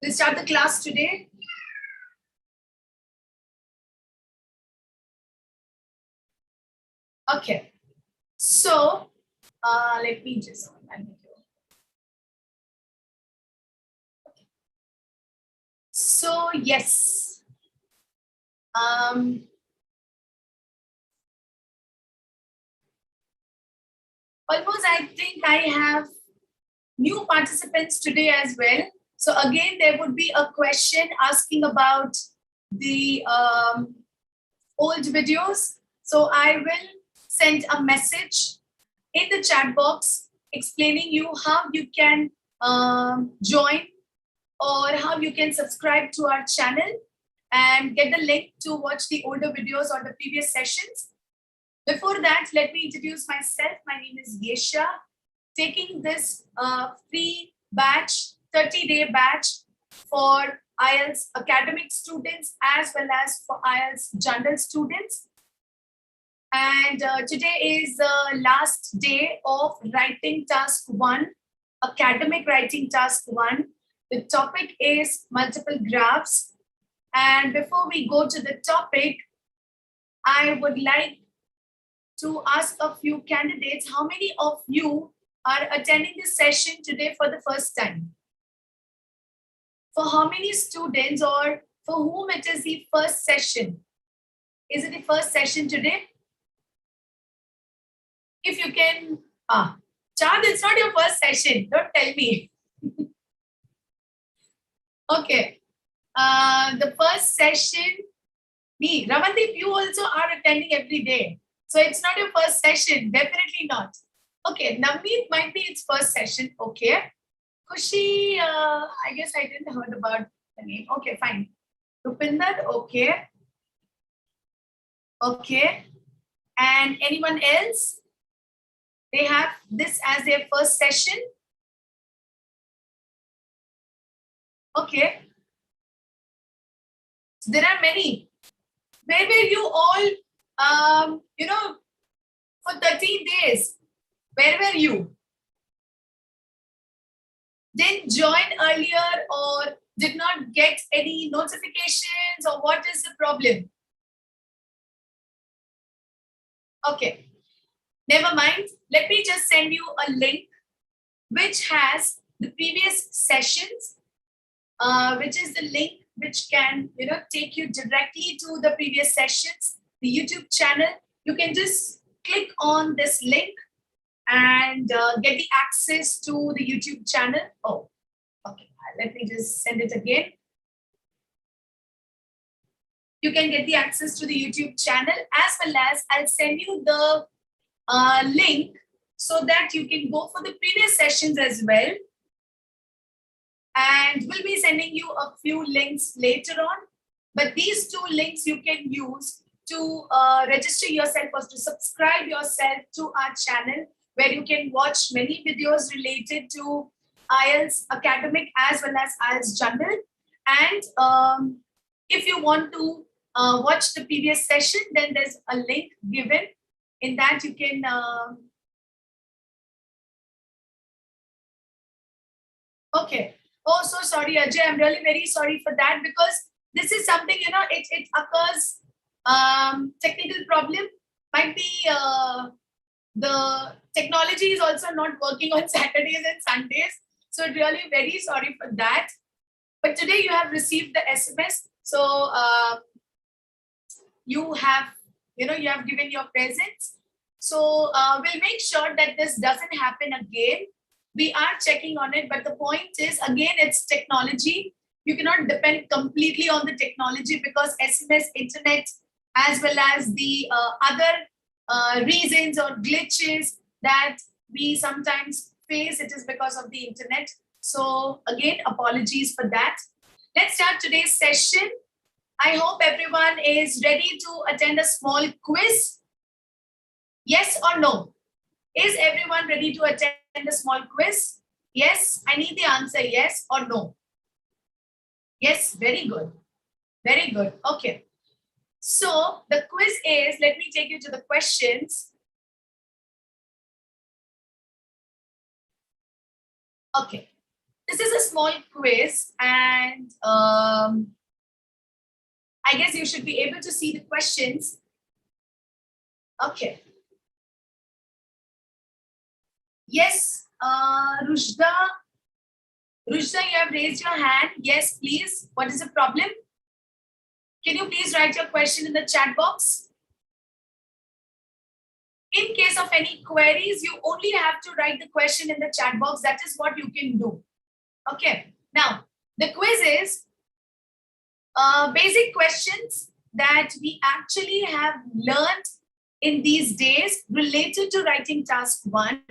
We'll start the class today. Okay, so let me just okay. So yes, almost I think I have new participants today as well. So again, there would be a question asking about the old videos. So I will send a message in the chat box explaining you how you can join or how you can subscribe to our channel and get the link to watch the older videos or the previous sessions. Before that, let me introduce myself. My name is Yesha, taking this free batch, 30-day batch for IELTS academic students as well as for IELTS general students. And today is the last day of writing task 1, academic writing task 1. The topic is multiple graphs. And before we go to the topic, I would like to ask a few candidates, how many of you are attending this session today for the first time? For how many students or for whom it is the first session? Is it the first session today? If you can, Chad, it's not your first session. Don't tell me. Okay. The first session, me, Ramandeep, you also are attending every day. So it's not your first session, definitely not. Okay, Navneet might be its first session. Okay. Kushi, I guess I didn't heard about the name. Okay, fine. Rupinder, okay. Okay. And anyone else? They have this as their first session. Okay. So there are many. Where were you all, for 13 days? Where were you? Didn't join earlier or did not get any notifications, or what is the problem? Okay. Never mind. Let me just send you a link which has the previous sessions, which is the link which can take you directly to the previous sessions, the YouTube channel. You can just click on this link and get the access to the YouTube channel. Oh, okay. Let me just send it again. You can get the access to the YouTube channel, as well as I'll send you the link so that you can go for the previous sessions as well. And we'll be sending you a few links later on. But these two links you can use to register yourself or to subscribe yourself to our channel, where you can watch many videos related to IELTS academic as well as IELTS general. And if you want to watch the previous session, then there's a link given. In that you can okay. Oh, so sorry, Ajay. I'm really very sorry for that, because this is something, it occurs, technical problem. Might be the technology is also not working on Saturdays and Sundays. So really very sorry for that. But today you have received the SMS. So you have given your presence. So we'll make sure that this doesn't happen again. We are checking on it, but the point is, again, it's technology. You cannot depend completely on the technology, because SMS, internet, as well as the other reasons or glitches that we sometimes face, it is because of the internet. So again, apologies for that. Let's start today's session. I hope everyone is ready to attend a small quiz. Yes or no? Is everyone ready to attend a small quiz? Yes, I need the answer, yes or no. Yes, very good. Very good. Okay. So the quiz is, let me take you to the questions. Okay. This is a small quiz, and I guess you should be able to see the questions. Okay. Yes, Rushda. Rushda, you have raised your hand. Yes, please. What is the problem? Can you please write your question in the chat box? In case of any queries, you only have to write the question in the chat box. That is what you can do. Okay. Now, the quiz is basic questions that we actually have learned in these days related to writing task 1.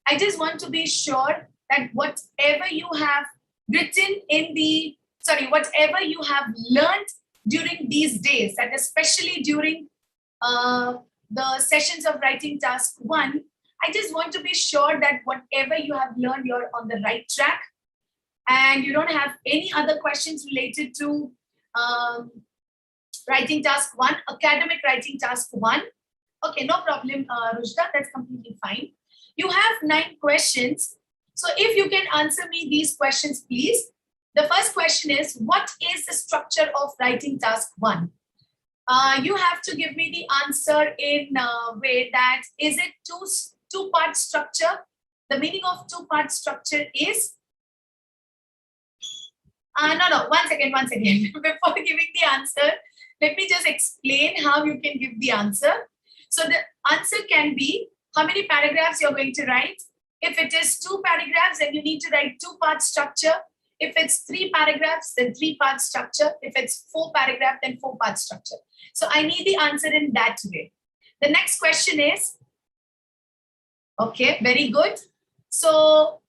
I just want to be sure that whatever you have written in the, whatever you have learned during these days, and especially during the sessions of writing task 1, I just want to be sure that whatever you have learned, you're on the right track and you don't have any other questions related to writing task 1, academic writing task 1. Okay, no problem, Rushda, that's completely fine. You have 9 questions. So if you can answer me these questions, please. The first question is, what is the structure of writing task 1? You have to give me the answer in a way that, is it two-part structure? The meaning of two-part structure is, no, one second. Before giving the answer, let me just explain how you can give the answer. So the answer can be, how many paragraphs you're going to write. If it is 2 paragraphs, then you need to write 2-part structure. If it's 3 paragraphs, then 3-part structure. If it's 4 paragraphs, then 4-part structure. So I need the answer in that way. The next question is, okay, very good. So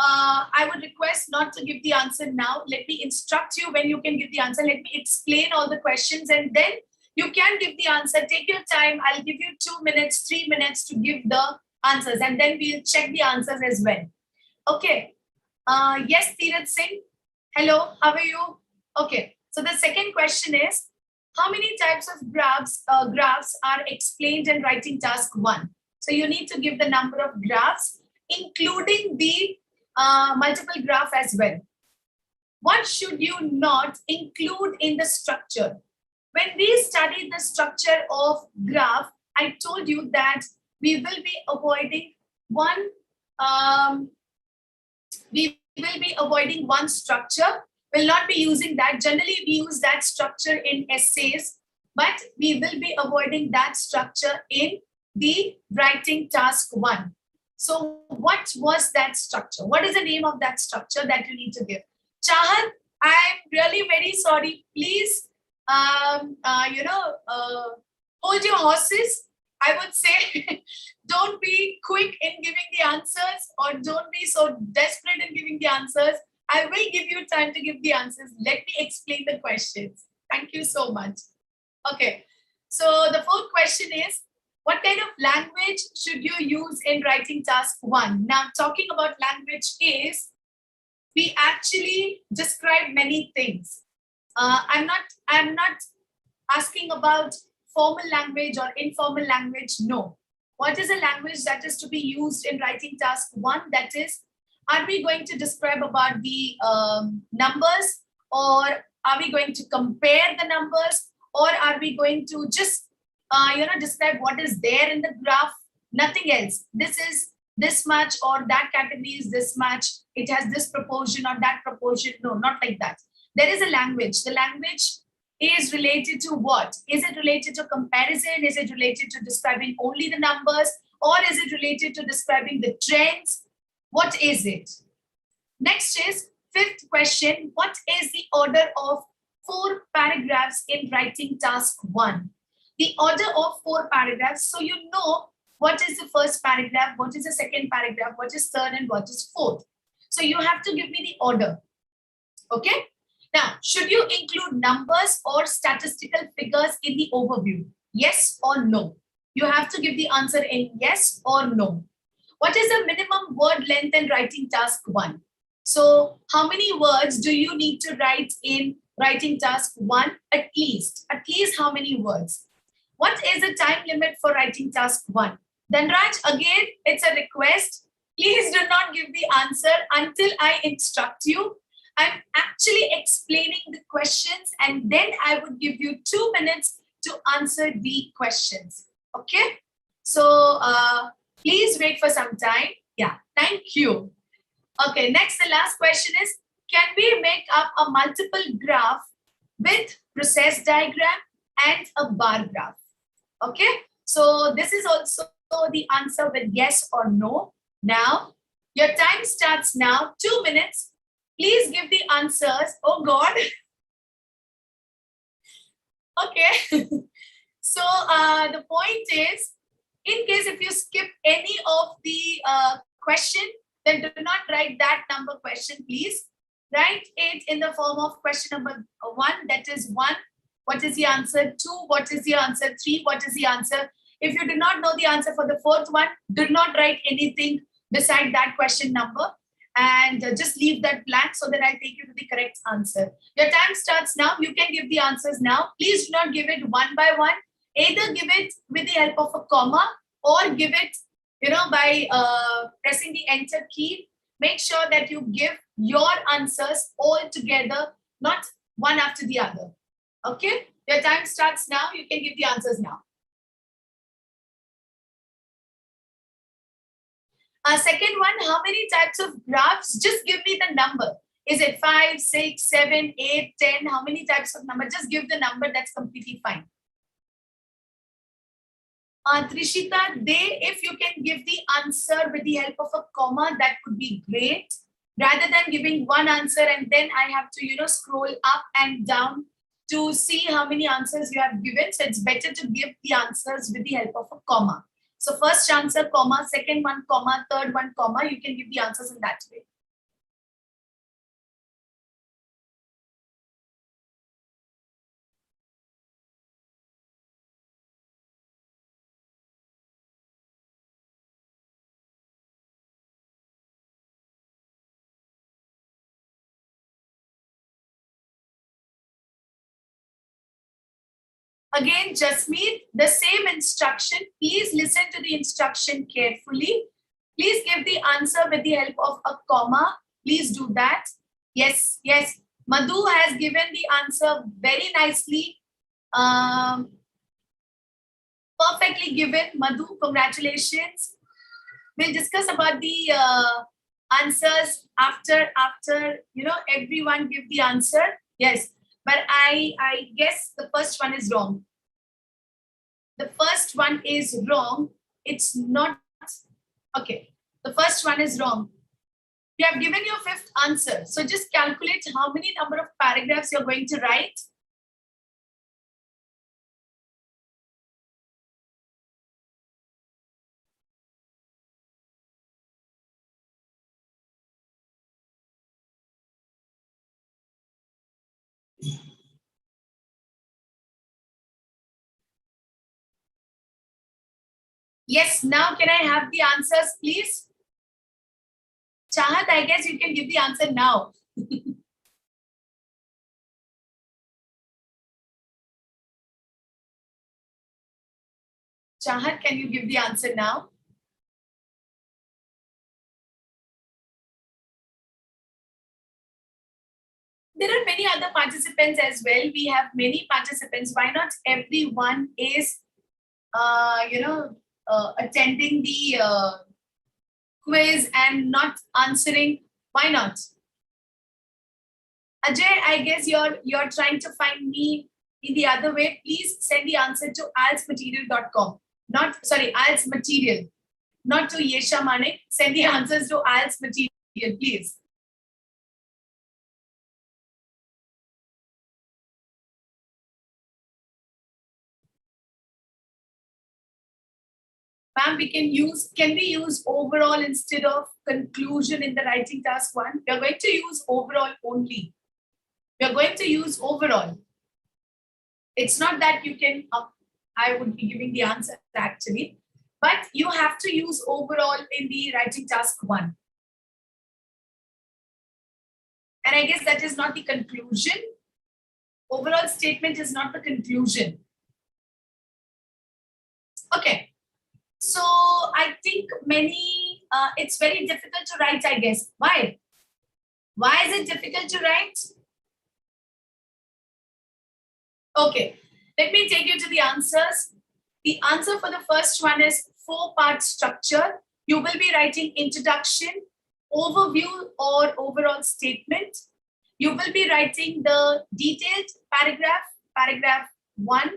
I would request not to give the answer now. Let me instruct you when you can give the answer. Let me explain all the questions and then you can give the answer. Take your time. I'll give you 2 minutes, 3 minutes to give the answers and then we'll check the answers as well. Okay. Yes, Tiraj Singh. Hello, how are you? Okay. So the second question is, how many types of graphs are explained in writing task 1? So you need to give the number of graphs, including the multiple graph as well. What should you not include in the structure? When we studied the structure of graph, I told you that we will be avoiding one structure. We'll not be using that. Generally, we use that structure in essays, but we will be avoiding that structure in the writing task 1. So what was that structure? What is the name of that structure that you need to give? Chahat, I'm really very sorry. Please, hold your horses. I would say don't be quick in giving the answers or don't be so desperate in giving the answers. I will give you time to give the answers. Let me explain the questions. Thank you so much. Okay. So the 4th question is, what kind of language should you use in writing task 1? Now, talking about language is, we actually describe many things. I'm not asking about formal language or informal language. No. What is a language that is to be used in writing task 1? That is, are we going to describe about the numbers, or are we going to compare the numbers, or are we going to just describe what is there in the graph? Nothing else. This is this much, or that category is this much. It has this proportion or that proportion. No, not like that. There is a language. The language is related to what? Is it related to comparison? Is it related to describing only the numbers? Or is it related to describing the trends? What is it? Next is 5th question. What is the order of 4 paragraphs in writing task 1? The order of 4 paragraphs. So you know what is the first paragraph, what is the second paragraph, what is third, and what is fourth. So you have to give me the order. Okay. Now, should you include numbers or statistical figures in the overview? Yes or no? You have to give the answer in yes or no. What is the minimum word length in writing task 1? So how many words do you need to write in writing task 1? At least how many words? What is the time limit for writing task 1? Then Raj, again, it's a request. Please do not give the answer until I instruct you. I'm actually explaining the questions and then I would give you 2 minutes to answer the questions. Okay? So please wait for some time. Yeah, thank you. Okay, next, the last question is, can we make up a multiple graph with process diagram and a bar graph? Okay, so this is also the answer with yes or no. Now, your time starts now, 2 minutes. Please give the answers. Oh God. Okay. So the point is, in case if you skip any of the question, then do not write that number question, please. Write it in the form of question number 1, that is 1. What is the answer? 2, what is the answer? 3, what is the answer? If you do not know the answer for the 4th one, do not write anything beside that question number and just leave that blank so that I'll take you to the correct answer. Your time starts now. You can give the answers now. Please do not give it one by one. Either give it with the help of a comma or give it, by pressing the enter key. Make sure that you give your answers all together, not one after the other. Okay, your time starts now. You can give the answers now. Second one, how many types of graphs? Just give me the number. Is it 5, 6, 7, 8, 10? How many types of number? Just give the number. That's completely fine. Trishita, if you can give the answer with the help of a comma, that would be great. Rather than giving one answer and then I have to, scroll up and down to see how many answers you have given. So it's better to give the answers with the help of a comma. So first answer, comma, second one, comma, third one, comma. You can give the answers in that way. Again, Jasmeet, the same instruction. Please listen to the instruction carefully. Please give the answer with the help of a comma. Please do that. Yes, yes. Madhu has given the answer very nicely. Perfectly given. Madhu, congratulations. We'll discuss about the answers after everyone give the answer. Yes, but I guess the first one is wrong. The first one is wrong. It's not. Okay, the first one is wrong. You have given your 5th answer. So just calculate how many number of paragraphs you're going to write. Yes, now can I have the answers, please? Chahat, I guess you can give the answer now. Chahat, can you give the answer now? There are many other participants as well. We have many participants. Why not everyone is, attending the quiz and not answering? Why not? Ajay, I guess you're trying to find me in the other way. Please send the answer to IELTSMaterial.com. Not, sorry, IELTS Material. Not to Yesha Manik. Send the answers to IELTS Material, please. Ma'am, can we use overall instead of conclusion in the writing task 1? We are going to use overall only. We are going to use overall. It's not that you can, I would be giving the answer actually, but you have to use overall in the writing task 1. And I guess that is not the conclusion. Overall statement is not the conclusion. Okay. So I think many it's very difficult to write, I guess. Why? Why is it difficult to write? Okay, let me take you to the answers. The answer for the first one is 4-part structure. You will be writing introduction, overview or overall statement. You will be writing the detailed paragraph, paragraph 1,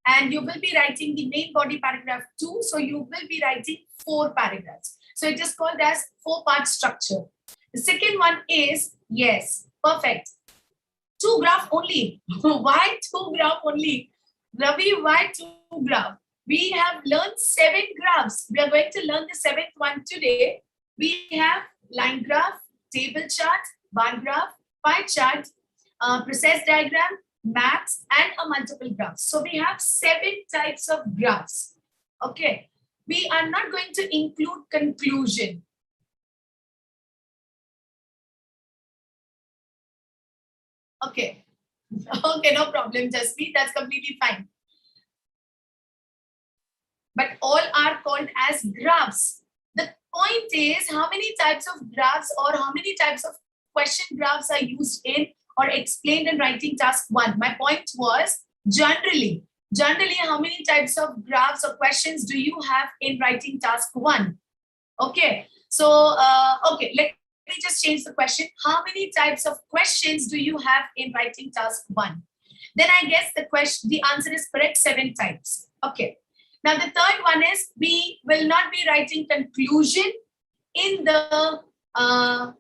and you will be writing the main body paragraph 2. So you will be writing 4 paragraphs. So it is called as 4-part structure. The second one is, yes, perfect. 2 graph only. Why 2 graph only? Ravi, why 2 graph? We have learned 7 graphs. We are going to learn the 7th one today. We have line graph, table chart, bar graph, pie chart, process diagram, maps, and a multiple graph. So we have 7 types of graphs. Okay. We are not going to include conclusion. Okay. Okay, no problem, Jasmeet. That's completely fine. But all are called as graphs. The point is how many types of graphs or how many types of question graphs are used in or explained in writing task 1. My point was generally how many types of graphs or questions do you have in writing task 1? Okay, so okay, let me just change the question. How many types of questions do you have in writing task 1? Then I guess the answer is correct, 7 types. Okay. Now the third one is we will not be writing conclusion in the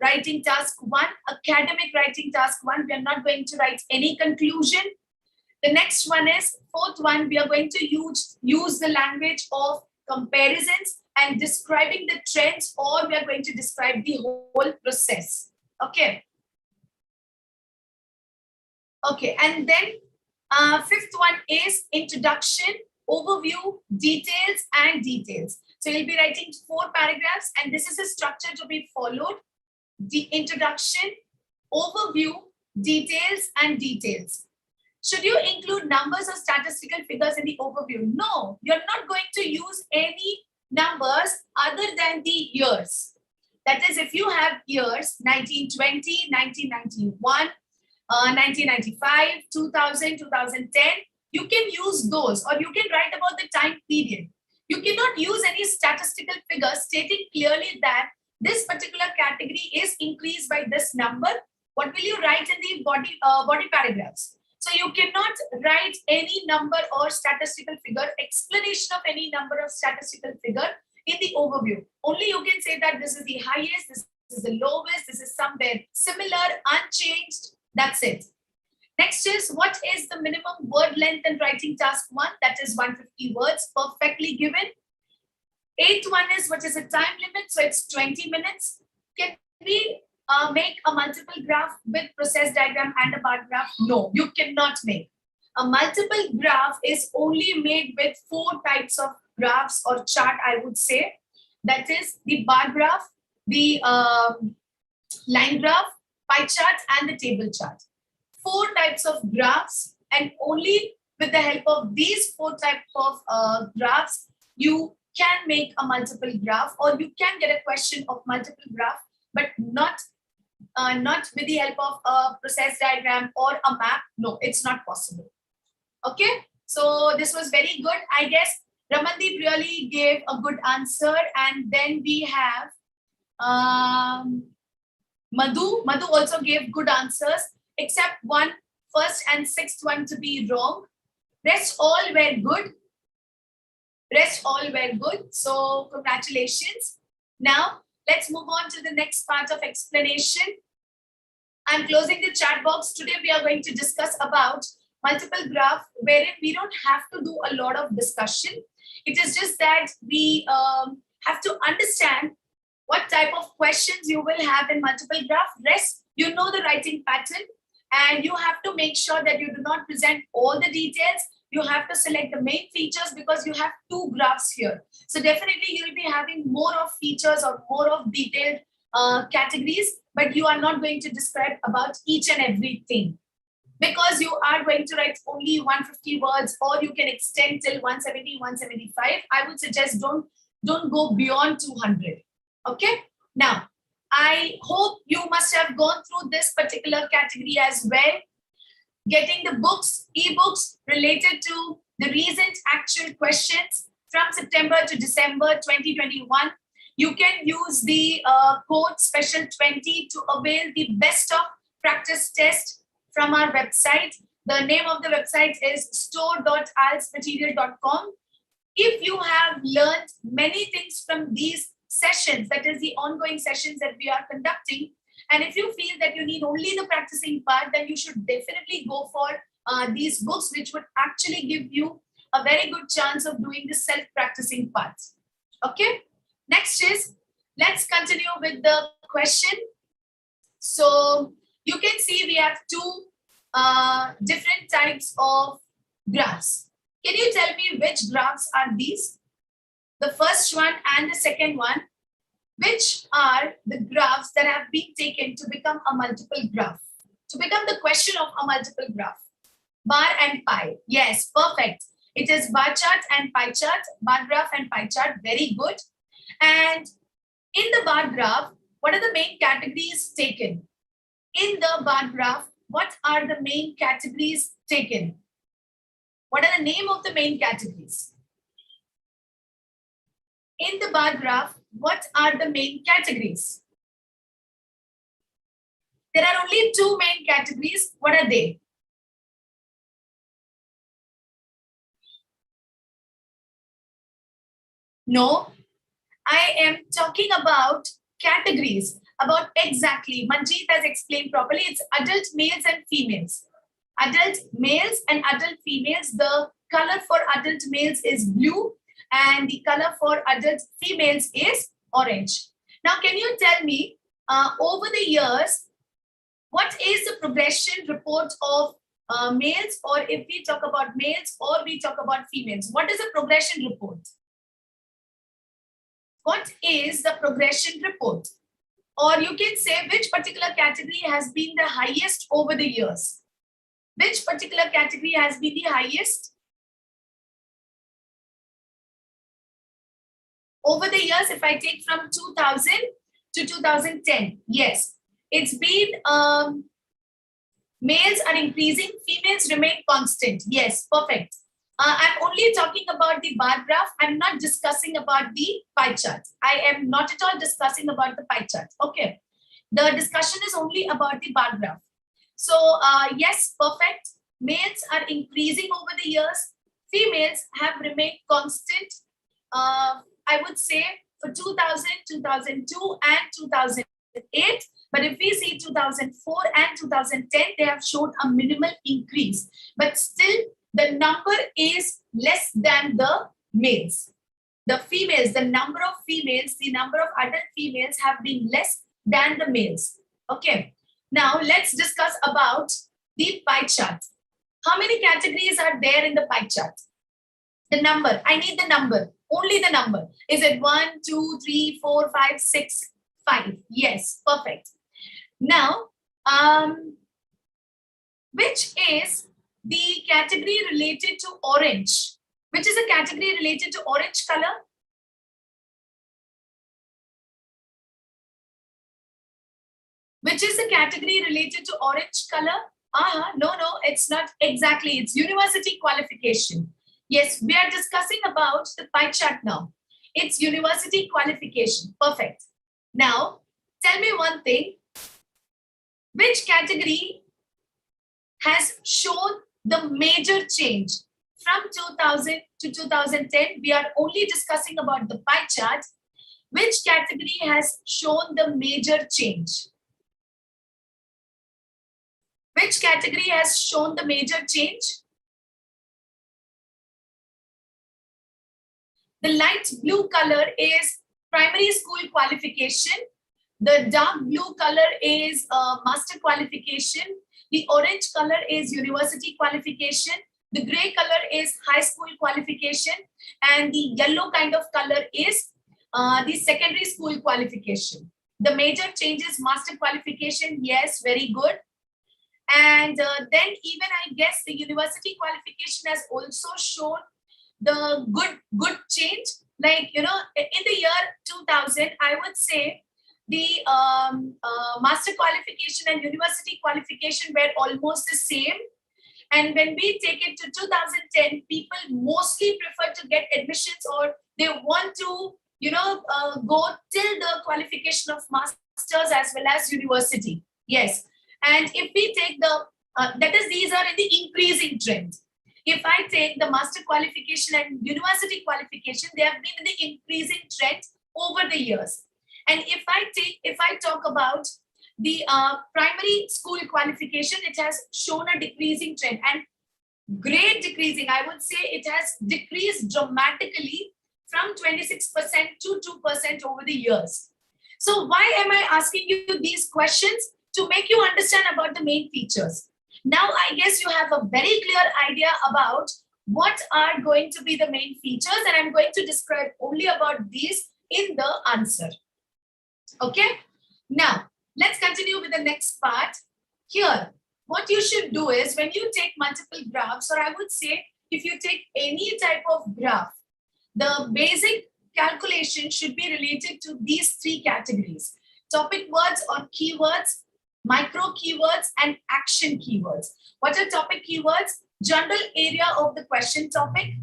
writing task 1, academic writing task 1. We are not going to write any conclusion. The next one is 4th one. We are going to use the language of comparisons and describing the trends, or we are going to describe the whole process. Okay. Okay, and then 5th one is introduction, overview, details, and details. So you'll be writing 4 paragraphs, and this is a structure to be followed. The introduction, overview, details, and details. Should you include numbers or statistical figures in the overview? No, you're not going to use any numbers other than the years. That is, if you have years 1920, 1991, 1995, 2000, 2010, you can use those, or you can write about the time period. You cannot use any statistical figure stating clearly that this particular category is increased by this number. What will you write in the body paragraphs? So you cannot write any number or statistical figure, explanation of any number of statistical figure in the overview. Only you can say that this is the highest, this is the lowest, this is somewhere similar, unchanged. That's it. Next is, what is the minimum word length in writing task 1? That is 150 words, perfectly given. 8th one is, what is the time limit? So it's 20 minutes. Can we make a multiple graph with process diagram and a bar graph? No, you cannot make. A multiple graph is only made with 4 types of graphs or chart, I would say. That is the bar graph, the line graph, pie chart, and the table chart. 4 types of graphs, and only with the help of these 4 types of graphs, you can make a multiple graph, or you can get a question of multiple graph, but not with the help of a process diagram or a map. No, it's not possible. Okay, so this was very good. I guess Ramandeep really gave a good answer, and then we have Madhu. Madhu also gave good answers, except one, 1st and 6th one to be wrong. Rest all were good. Rest all were good. So congratulations. Now let's move on to the next part of explanation. I'm closing the chat box. Today we are going to discuss about multiple graph, wherein we don't have to do a lot of discussion. It is just that we have to understand what type of questions you will have in multiple graph. Rest, you know the writing pattern, and you have to make sure that you do not present all the details. You have to select the main features because you have 2 graphs here. So definitely you'll be having more of features or more of detailed categories, but you are not going to describe about each and everything, because you are going to write only 150 words, or you can extend till 170, 175. I would suggest don't go beyond 200. Okay. Now, I hope you must have gone through this particular category as well. Getting the books, ebooks related to the recent actual questions from September to December 2021. You can use the code special 20 to avail the best of practice test from our website. The name of the website is store.ieltsmaterial.com. If you have learned many things from these sessions, that is the ongoing sessions that we are conducting, and if you feel that you need only the practicing part, then you should definitely go for these books, which would actually give you a very good chance of doing the self-practicing part. Okay. Next is, let's continue with the question. So you can see we have two different types of graphs. Can you tell me which graphs are these? The first one and the second one. Which are the graphs that have been taken to become a multiple graph? To become the question of a multiple graph. Bar and pie. Yes, perfect. It is bar chart and pie chart. Bar graph and pie chart. Very good. And in the bar graph, what are the main categories taken? In the bar graph, what are the main categories taken? What are the name of the main categories? In the bar graph, what are the main categories? There are only two main categories. What are they? No, I am talking about categories, about exactly. Manjeet has explained properly. It's adult males and females. Adult males and adult females. The color for adult males is blue and the color for adult females is orange. Now, can you tell me over the years, what is the progression report of males, or if we talk about males or we talk about females, what is the progression report? What is the progression report? Or you can say which particular category has been the highest over the years. Which particular category has been the highest? Over the years, if I take from 2000 to 2010, yes, it's been, males are increasing, females remain constant. Yes, perfect. I'm only talking about the bar graph. I'm not discussing about the pie chart. I am not at all discussing about the pie chart. Okay. The discussion is only about the bar graph. So yes, perfect. Males are increasing over the years. Females have remained constant. I would say for 2000, 2002 and 2008. But if we see 2004 and 2010, they have shown a minimal increase. But still, the number is less than the males. The females, the number of females, the number of adult females have been less than the males. Okay. Now, let's discuss about the pie chart. How many categories are there in the pie chart? The number. I need the number. Only the number. Is it 1, 2, 3, 4, 5, 6, 5? Yes, perfect. Now, which is the category related to orange? Which is a category related to orange color? Which is the category related to orange color? No, it's not exactly. It's university qualification. Yes, we are discussing about the pie chart now. It's university qualification. Perfect. Now, tell me one thing. Which category has shown the major change from 2000 to 2010? We are only discussing about the pie chart. Which category has shown the major change? Which category has shown the major change? The light blue color is primary school qualification. The dark blue color is master qualification. The orange color is university qualification. The gray color is high school qualification. And the yellow kind of color is the secondary school qualification. The major change is master qualification. Yes, very good. And then even I guess the university qualification has also shown the good change. like, in the year 2000, I would say the master qualification and university qualification were almost the same. And when we take it to 2010, people mostly prefer to get admissions, or they want to, go till the qualification of masters as well as university. Yes. And if we take that is, these are in the increasing trend. If I take the master qualification and university qualification, they have been in the increasing trend over the years. And if I talk about the primary school qualification, it has shown a decreasing trend, and great decreasing. I would say it has decreased dramatically from 26% to 2% over the years. So why am I asking you these questions? To make you understand about the main features. Now, I guess you have a very clear idea about what are going to be the main features, and I'm going to describe only about these in the answer. Okay. Now, let's continue with the next part. Here, what you should do is, when you take multiple graphs, or I would say if you take any type of graph, the basic calculation should be related to these three categories: topic words or keywords, micro keywords, and action keywords. What are topic keywords? General area of the question topic.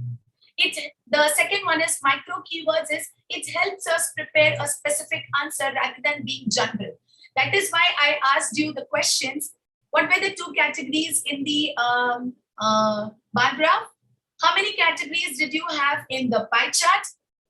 The second one is micro keywords, is it helps us prepare a specific answer rather than being general. That is why I asked you the questions. What were the two categories in the bar graph? How many categories did you have in the pie chart?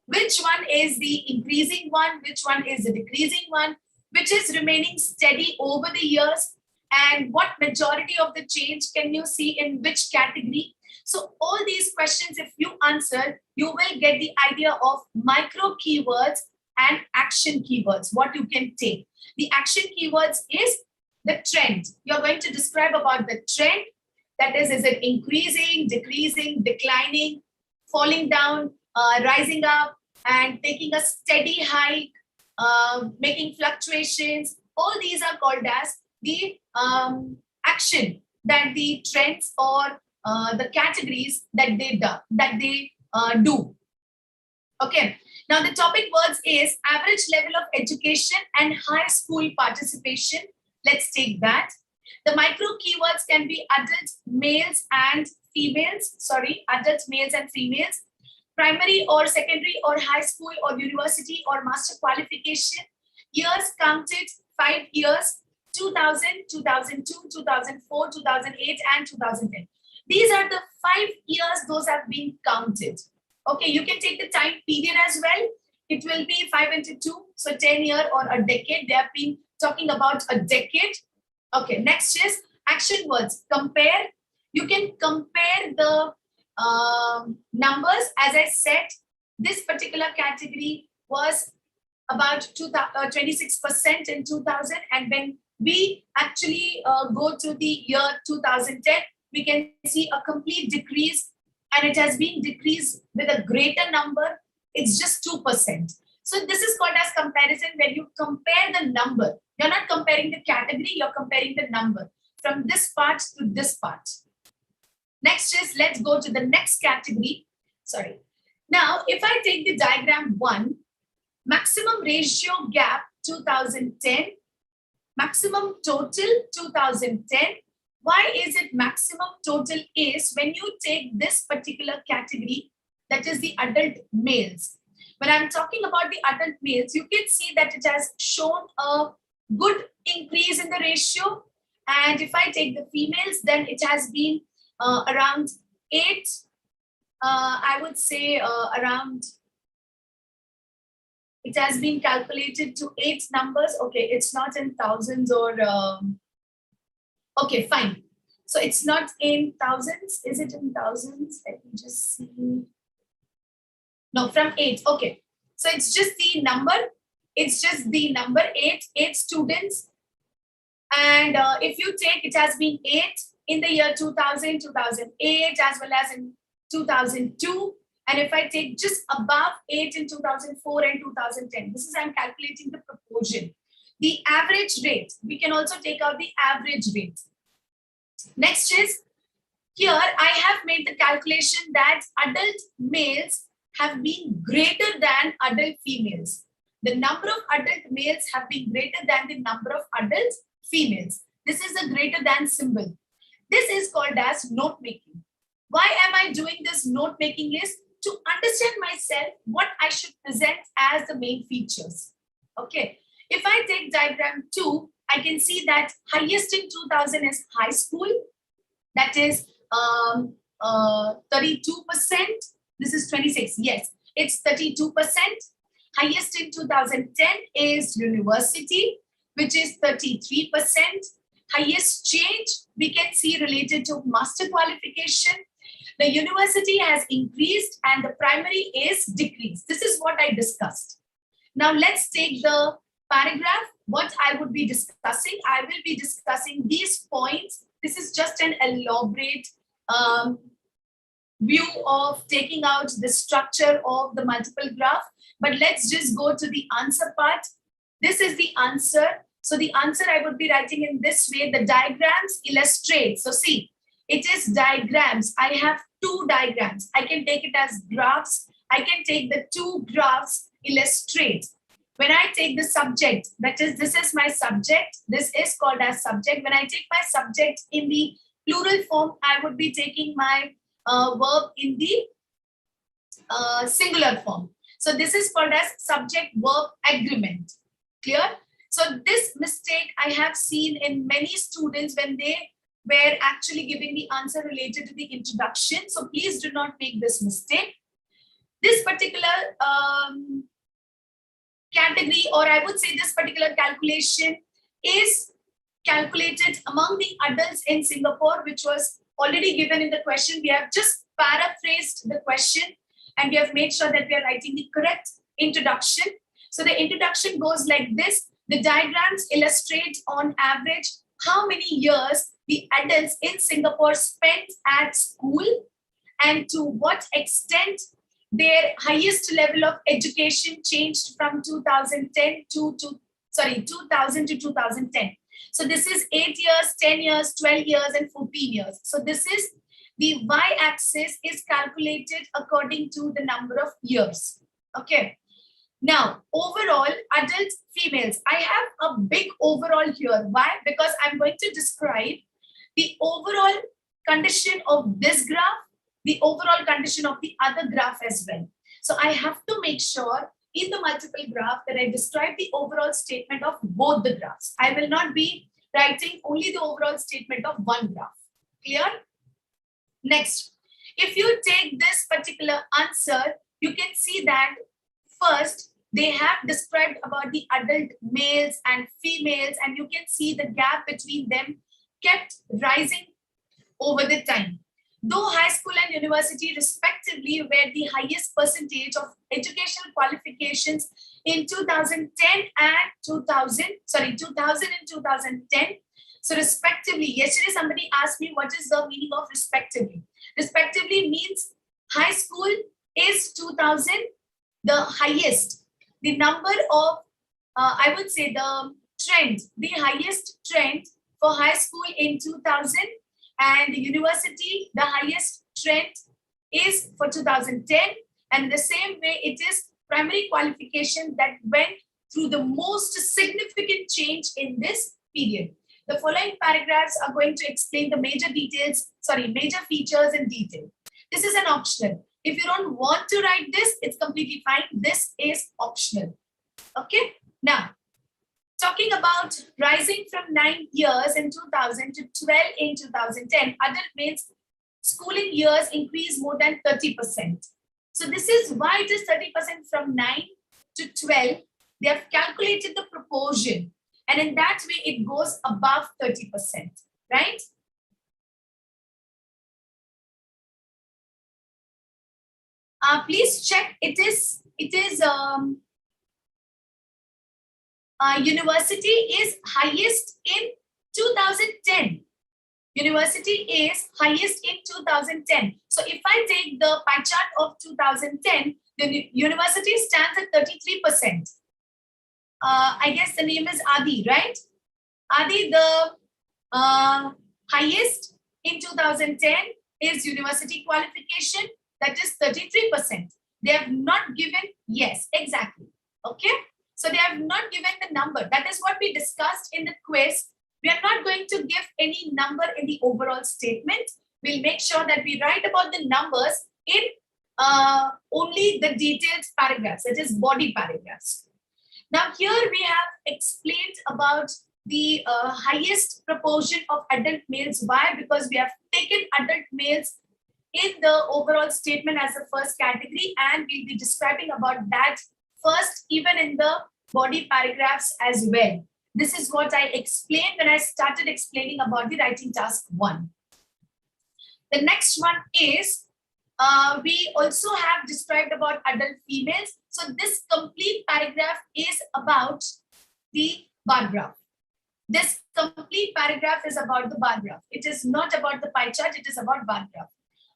Which one is the increasing one? Which one is the decreasing one? Which is remaining steady over the years? And what majority of the change can you see in which category? So all these questions, if you answer, you will get the idea of micro keywords and action keywords, what you can take. The action keywords is the trend. You're going to describe about the trend. That is it increasing, decreasing, declining, falling down, rising up, and taking a steady hike, making fluctuations. All these are called as the action that the trends or the categories that they do. Okay. Now the topic words is average level of education and high school participation. Let's take that. The micro keywords can be adult males and females. Sorry, adult males and females. Primary or secondary or high school or university or master qualification. Years counted 5 years: 2000, 2002, 2004, 2008, and 2010. These are the 5 years those have been counted. Okay, you can take the time period as well. It will be 5 into 2, so 10 years or a decade. They have been talking about a decade. Okay, next is action words. Compare. You can compare the numbers. As I said, this particular category was about 26% in 2000, and when we actually go to the year 2010, we can see a complete decrease, and it has been decreased with a greater number. It's just 2%. So this is called as comparison, where you compare the number. You're not comparing the category, you're comparing the number from this part to this part. Next is, let's go to the next category. Sorry. Now, if I take the diagram 1, maximum ratio gap 2010, maximum total 2010. Why is it maximum total? Is when you take this particular category, that is the adult males. When I'm talking about the adult males, you can see that it has shown a good increase in the ratio. And if I take the females, then it has been around 8. I would say around, it has been calculated to 8 numbers. Okay, it's not in thousands or, okay, fine. So it's not in thousands. Is it in thousands? Let me just see. No, from 8. Okay. So it's just the number. It's just the number 8 students. And if you take, it has been 8 in the year 2000, 2008, as well as in 2002. And if I take just above 8 in 2004 and 2010, this is, I'm calculating the proportion. The average rate, we can also take out the average rate. Next is, here I have made the calculation that adult males have been greater than adult females. The number of adult males have been greater than the number of adult females. This is a greater than symbol. This is called as note making. Why am I doing this note making list? To understand myself what I should present as the main features. Okay. If I take diagram 2, I can see that highest in 2000 is high school. That is 32%. This is 26. Yes, it's 32%. Highest in 2010 is university, which is 33%. Highest change we can see related to master qualification. The university has increased and the primary is decreased. This is what I discussed. Now let's take the paragraph. What I would be discussing, I will be discussing these points. This is just an elaborate view of taking out the structure of the multiple graph. But let's just go to the answer part. This is the answer. So the answer I would be writing in this way. The diagrams illustrate. So see, it is diagrams. I have 2 diagrams. I can take it as graphs. I can take the 2 graphs illustrate. When I take the subject, that is, this is my subject. This is called as subject. When I take my subject in the plural form, I would be taking my verb in the singular form. So this is called as subject-verb agreement. Clear? So this mistake I have seen in many students when they were actually giving the answer related to the introduction. So please do not make this mistake. This particular category, or I would say this particular calculation, is calculated among the adults in Singapore, which was already given in the question. We have just paraphrased the question and we have made sure that we are writing the correct introduction. So the introduction goes like this. The diagrams illustrate on average how many years the adults in Singapore spent at school and to what extent their highest level of education changed from 2000 to 2010. So this is 8 years, 10 years, 12 years, and 14 years. So this is the y-axis is calculated according to the number of years. Okay. Now, overall, adult females. I have a big overall here. Why? Because I'm going to describe the overall condition of this graph, the overall condition of the other graph as well. So I have to make sure in the multiple graph that I describe the overall statement of both the graphs. I will not be writing only the overall statement of one graph. Clear? Next, if you take this particular answer, you can see that first, they have described about the adult males and females, and you can see the gap between them kept rising over the time. Though high school and university respectively were the highest percentage of educational qualifications in 2010 and 2000 and 2010. So respectively, yesterday somebody asked me what is the meaning of respectively. Respectively means high school is 2000, the highest. The number of, I would say the trend, the highest trend for high school in 2000 and the university, the highest trend is for 2010. And the same way it is primary qualification that went through the most significant change in this period. The following paragraphs are going to explain the major features in detail. This is an optional. If you don't want to write this, it's completely fine. This is optional. Okay. Now, talking about rising from 9 years in 2000 to 12 in 2010, adult males schooling years increased more than 30%. So this is why it is 30% from 9 to 12. They have calculated the proportion. And in that way, it goes above 30%, right? Please check. It is university is highest in 2010. University is highest in 2010. So if I take the pie chart of 2010, the university stands at 33%. I guess the name is Adi, right? Adi, the highest in 2010 is university qualification, that is 33%. They have not given, yes, exactly. Okay. So they have not given the number. That is what we discussed in the quiz. We are not going to give any number in the overall statement. We'll make sure that we write about the numbers in only the detailed paragraphs, that is body paragraphs. Now here we have explained about the highest proportion of adult males. Why? Because we have taken adult males in the overall statement as the first category, and we'll be describing about that first even in the body paragraphs as well. This is what I explained when I started explaining about the writing task 1. The next one is we also have described about adult females. So this complete paragraph is about the bar graph. This complete paragraph is about the bar graph. It is not about the pie chart, it is about bar graph.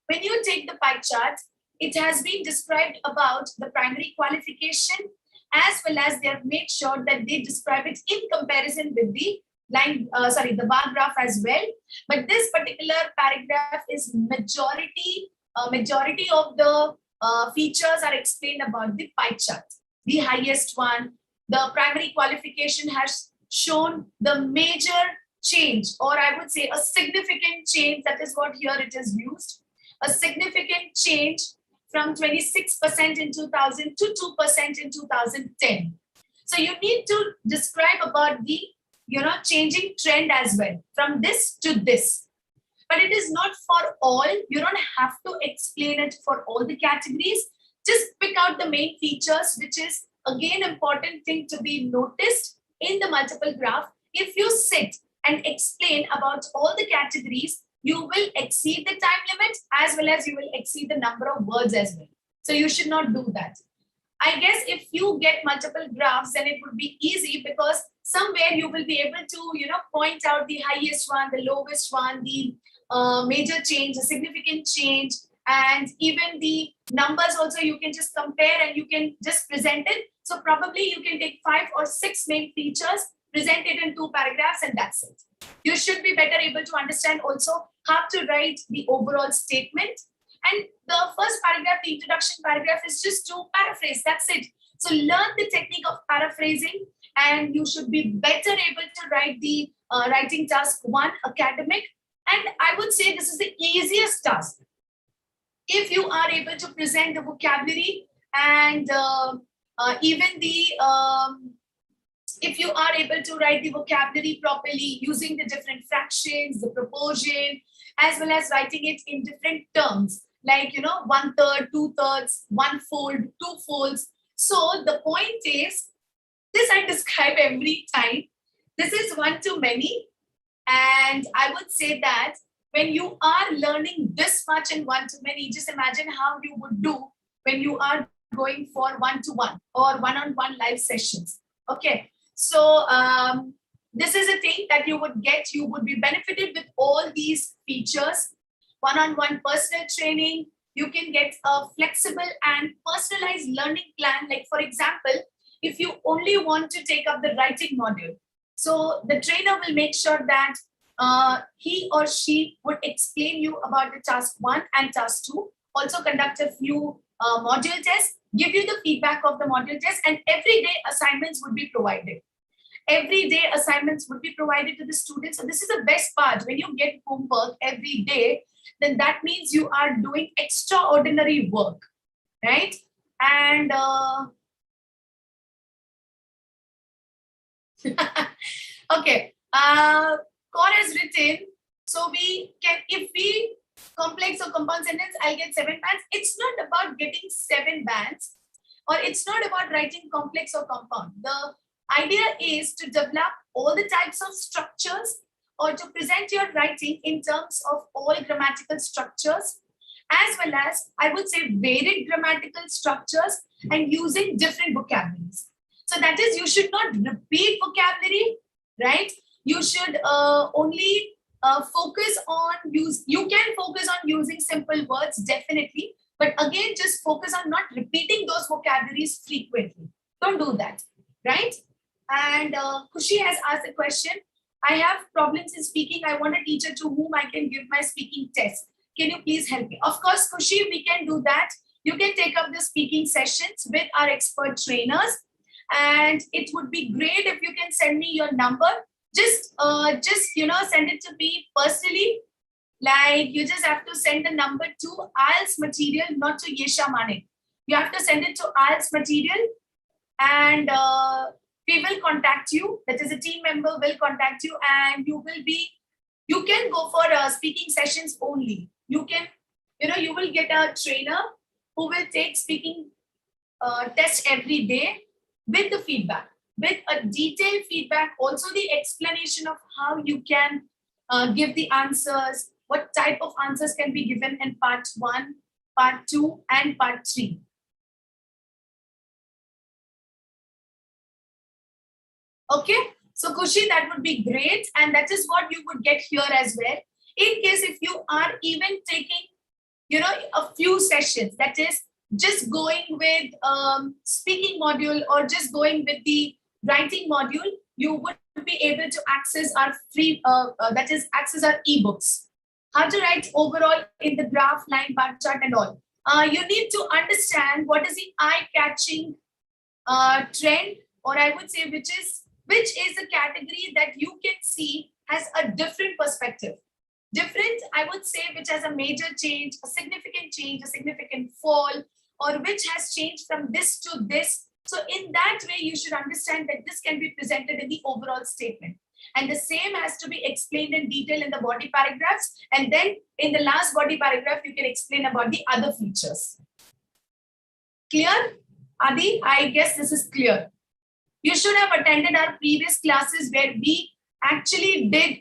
When you take the pie chart, it has been described about the primary qualification, as well as they have made sure that they describe it in comparison with the the bar graph as well. But this particular paragraph is majority of the features are explained about the pie chart. The highest one, the primary qualification has shown the major change, or I would say a significant change. That is what here it is used. A significant change from 26% in 2000 to 2% in 2010. So you need to describe about the changing trend as well, from this to this. But it is not for all. You don't have to explain it for all the categories. Just pick out the main features, which is again important thing to be noticed in the multiple graph. If you sit and explain about all the categories, you will exceed the time limit, as well as you will exceed the number of words as well. So you should not do that. I guess if you get multiple graphs, then it would be easy, because somewhere you will be able to, point out the highest one, the lowest one, the major change, the significant change, and even the numbers also you can just compare and you can just present it. So probably you can take 5 or 6 main features, present it in 2 paragraphs, and that's it. You should be better able to understand also how to write the overall statement. And the first paragraph, the introduction paragraph, is just to paraphrase. That's it. So learn the technique of paraphrasing, and you should be better able to write the writing task 1 academic. And I would say this is the easiest task. If you are able to present the vocabulary and even the if you are able to write the vocabulary properly using the different fractions, the proportion, as well as writing it in different terms, like 1/3, 2/3, 1/4, 2 folds. So the point is, this I describe every time. This is one too many. And I would say that when you are learning this much in one to many, just imagine how you would do when you are going for one-to-one or one-on-one live sessions. Okay. So this is a thing that you would get. You would be benefited with all these features. One-on-one personal training. You can get a flexible and personalized learning plan. Like, for example, if you only want to take up the writing module, so the trainer will make sure that he or she would explain you about the task 1 and task 2, also conduct a few module tests, give you the feedback of the module test, and every day assignments would be provided. Every day assignments would be provided to the students. So this is the best part. When you get homework every day, then that means you are doing extraordinary work, right? And okay, Core has written, so we can, if we complex or compound sentence, I'll get 7 bands. It's not about getting 7 bands, or it's not about writing complex or compound. The idea is to develop all the types of structures, or to present your writing in terms of all grammatical structures, as well as, I would say, varied grammatical structures and using different vocabularies. So that is, you should not repeat vocabulary, right? You should only focus on you can focus on using simple words, definitely. But again, just focus on not repeating those vocabularies frequently. Don't do that, right? And Kushi has asked a question. I have problems in speaking. I want a teacher to whom I can give my speaking test. Can you please help me? Of course, Kushi, we can do that. you can take up the speaking sessions with our expert trainers. And it would be great if you can send me your number. Just send it to me personally. Like, you just have to send the number to IELTS Material, not to Yesha Manik. You have to send it to IELTS Material, and we will contact you. That is, a team member will contact you, and you can go for speaking sessions only. You will get a trainer who will take speaking test every day with the feedback, with a detailed feedback, also the explanation of how you can give the answers, what type of answers can be given in part 1, part 2, and part 3. Okay, so Kushi, that would be great, and that is what you would get here as well. In case if you are even taking, a few sessions, that is just going with speaking module or just going with the writing module, you would be able to access our free, that is access our ebooks. How to write overall in the graph, line, bar chart, and all. You need to understand what is the eye-catching trend, or I would say which is a category that you can see has a different perspective. Different, I would say, which has a major change, a significant fall, or which has changed from this to this. So in that way, you should understand that this can be presented in the overall statement. And the same has to be explained in detail in the body paragraphs. And then in the last body paragraph, you can explain about the other features. Clear? Adi, I guess this is clear. You should have attended our previous classes where we actually did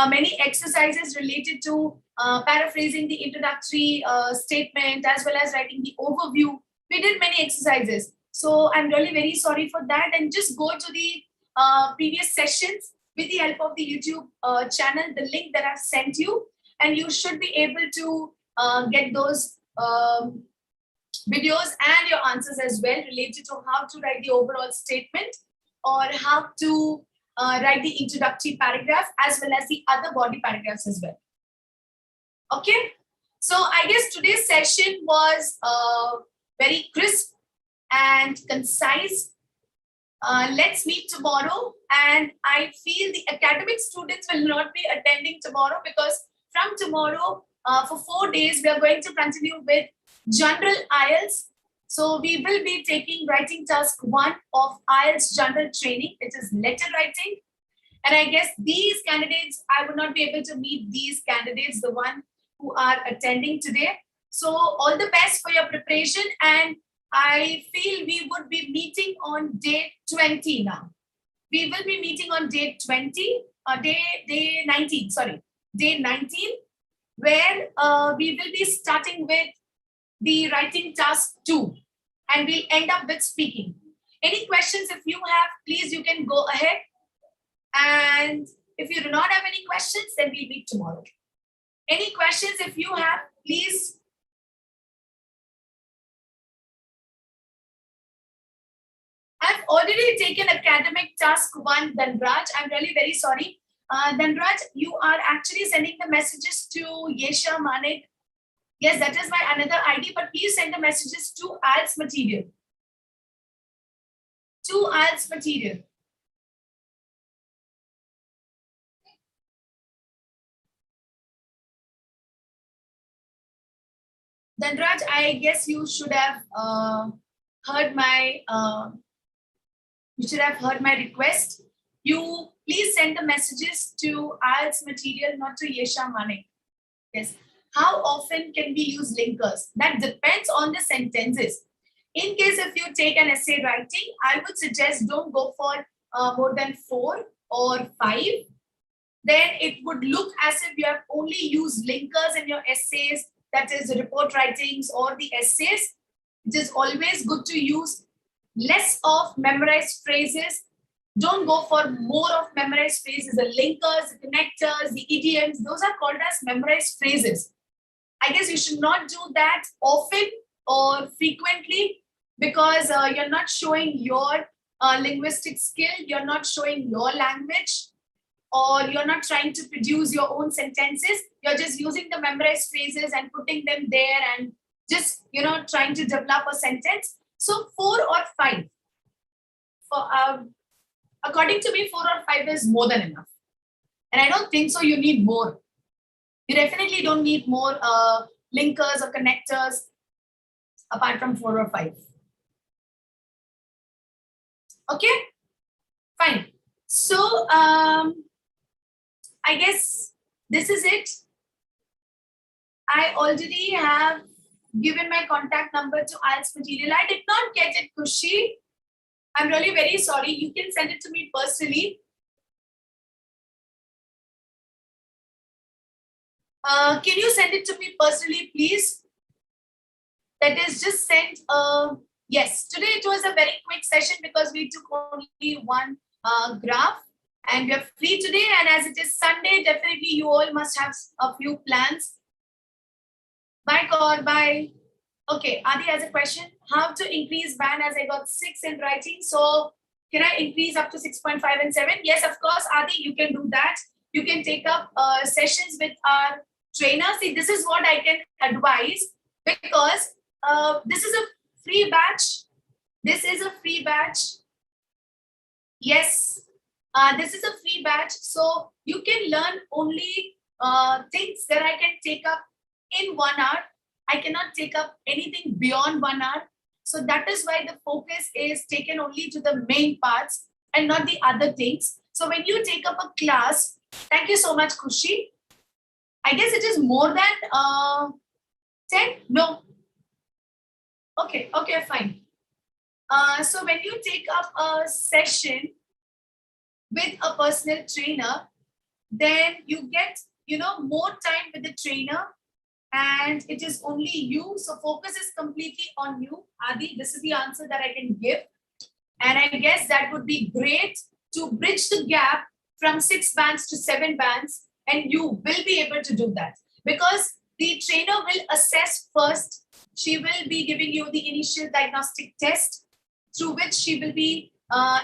many exercises related to paraphrasing the introductory statement as well as writing the overview. We did many exercises. So I'm really very sorry for that. And just go to the previous sessions with the help of the YouTube channel, the link that I've sent you, and you should be able to get those videos and your answers as well related to how to write the overall statement or how to write the introductory paragraph as well as the other body paragraphs as well. Okay, so I guess today's session was very crisp and concise. Let's meet tomorrow, and I feel the academic students will not be attending tomorrow because from tomorrow for 4 days we are going to continue with general IELTS. So we will be taking writing task 1 of IELTS general training. It is letter writing, and I guess these candidates, I would not be able to meet these candidates, the one who are attending today. So all the best for your preparation, and I feel we would be meeting on day 20 now. We will be meeting on day 20, day 19, sorry, day 19, where we will be starting with the writing task 2, and we'll end up with speaking. Any questions if you have, please, you can go ahead. And if you do not have any questions, then we'll meet tomorrow. Any questions if you have, please. I've already taken academic task 1, Dhanraj. I'm really very sorry. Dhanraj, you are actually sending the messages to Yesha Manik. Yes, that is my another ID, but please send the messages to IELTS Material. To IELTS Material. Dhanraj, I guess you should have heard my request. You please send the messages to IELTS Material, not to Yesha Manik. Yes. How often can we use linkers? That depends on the sentences. In case if you take an essay writing, I would suggest don't go for more than 4 or 5. Then it would look as if you have only used linkers in your essays, that is report writings or the essays. It is always good to use less of memorized phrases. Don't go for more of memorized phrases. The linkers, the connectors, the idioms, those are called as memorized phrases. I guess you should not do that often or frequently because you're not showing your linguistic skill, you're not showing your language, or you're not trying to produce your own sentences. You're just using the memorized phrases and putting them there and just, trying to develop a sentence. So 4 or 5. According to me, 4 or 5 is more than enough. And I don't think so you need more. You definitely don't need more linkers or connectors apart from 4 or 5. Okay, fine. So I guess this is it. I already have given my contact number to IELTS Material. I did not get it, Kushi. I'm really very sorry. You can send it to me personally. Can you send it to me personally, please? That is just sent. Yes, today it was a very quick session because we took only one graph and we are free today. And as it is Sunday, definitely you all must have a few plans. Bye, Kaur. Bye. Okay, Adi has a question. How to increase band as I got 6 in writing? So can I increase up to 6.5 and 7? Yes, of course, Adi, you can do that. You can take up sessions with our trainer. See, this is what I can advise because this is a free batch. This is a free batch. Yes, this is a free batch. So you can learn only things that I can take up in 1 hour. I cannot take up anything beyond 1 hour. So that is why the focus is taken only to the main parts and not the other things. So when you take up a class, thank you so much, Kushi. I guess it is more than 10? No. Okay, fine. So when you take up a session with a personal trainer, then you get, more time with the trainer and it is only you. So focus is completely on you. Adi, this is the answer that I can give. And I guess that would be great to bridge the gap from 6 bands to 7 bands. And you will be able to do that because the trainer will assess first. She will be giving you the initial diagnostic test through which she will be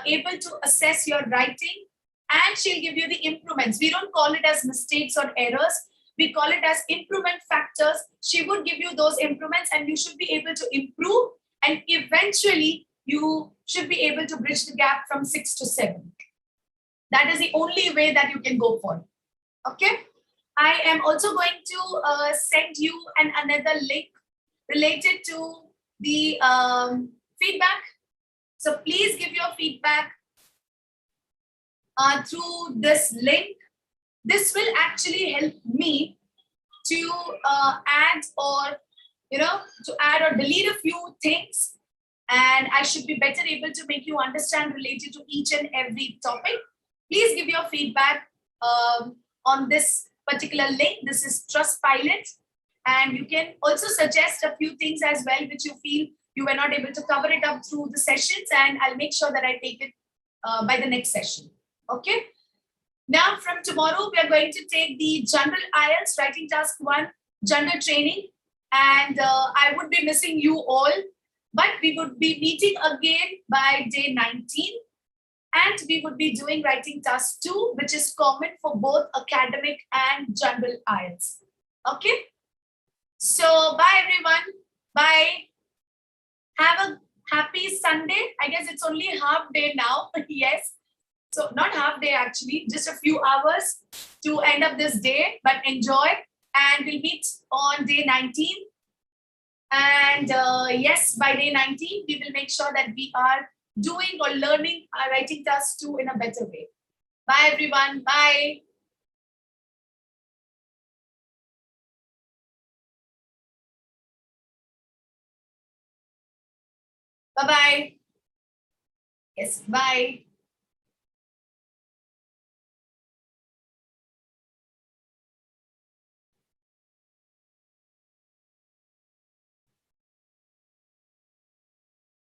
able to assess your writing and she'll give you the improvements. We don't call it as mistakes or errors. We call it as improvement factors. She would give you those improvements and you should be able to improve and eventually you should be able to bridge the gap from 6 to 7. That is the only way that you can go for. Okay. I am also going to send you another link related to the feedback. So please give your feedback through this link. This will actually help me to add or delete a few things, and I should be better able to make you understand related to each and every topic. Please give your feedback on this particular link. This is Trustpilot, and you can also suggest a few things as well which you feel you were not able to cover it up through the sessions, and I'll make sure that I take it by the next session. Okay. Now, from tomorrow, we are going to take the General IELTS Writing Task 1 General Training. And I would be missing you all, but we would be meeting again by day 19. And we would be doing Writing Task 2, which is common for both academic and General IELTS. Okay? So, bye everyone. Bye. Have a happy Sunday. I guess it's only half day now. Yes. So not half day actually, just a few hours to end up this day, but enjoy. And we'll meet on day 19. And yes, by day 19, we will make sure that we are doing or learning our Writing Task 2 in a better way. Bye everyone. Bye. Bye-bye. Yes, bye.